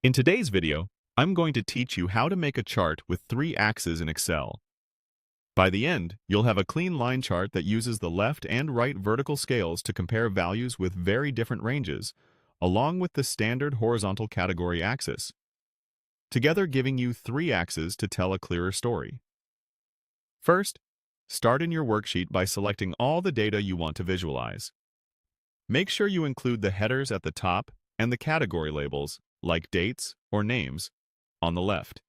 In today's video, I'm going to teach you how to make a chart with 3 axes in Excel. By the end, you'll have a clean line chart that uses the left and right vertical scales to compare values with very different ranges, along with the standard horizontal category axis, together giving you 3 axes to tell a clearer story. First, start in your worksheet by selecting all the data you want to visualize. Make sure you include the headers at the top and the category labels, like dates or names, on the left.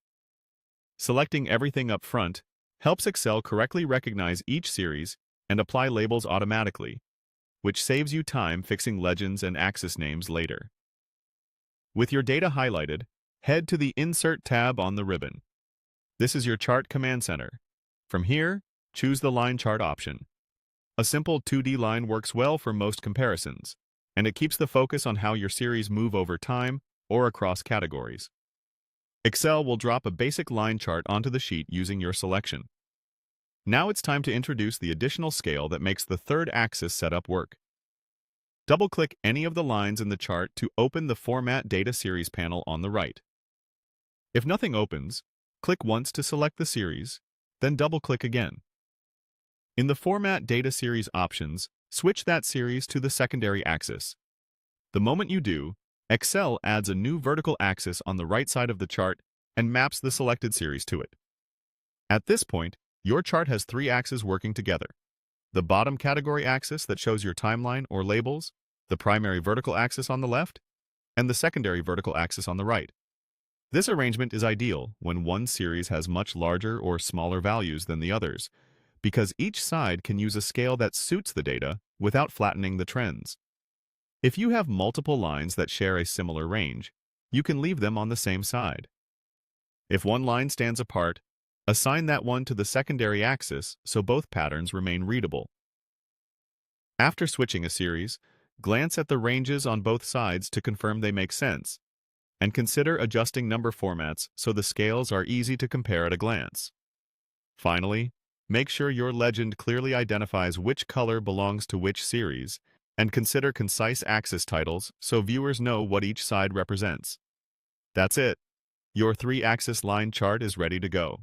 Selecting everything up front helps Excel correctly recognize each series and apply labels automatically, which saves you time fixing legends and axis names later. With your data highlighted, head to the Insert tab on the ribbon. This is your Chart Command Center. From here, choose the Line Chart option. A simple 2D line works well for most comparisons, and it keeps the focus on how your series move over time or across categories. Excel will drop a basic line chart onto the sheet using your selection. Now it's time to introduce the additional scale that makes the third axis setup work. Double-click any of the lines in the chart to open the Format Data Series panel on the right. If nothing opens, click once to select the series, then double-click again. In the Format Data Series options, switch that series to the secondary axis. The moment you do, Excel adds a new vertical axis on the right side of the chart and maps the selected series to it. At this point, your chart has 3 axes working together: the bottom category axis that shows your timeline or labels, the primary vertical axis on the left, and the secondary vertical axis on the right. This arrangement is ideal when one series has much larger or smaller values than the others, because each side can use a scale that suits the data without flattening the trends. If you have multiple lines that share a similar range, you can leave them on the same side. If one line stands apart, assign that one to the secondary axis so both patterns remain readable. After switching a series, glance at the ranges on both sides to confirm they make sense, and consider adjusting number formats so the scales are easy to compare at a glance. Finally, make sure your legend clearly identifies which color belongs to which series, and consider concise axis titles so viewers know what each side represents. That's it. Your 3-axis line chart is ready to go.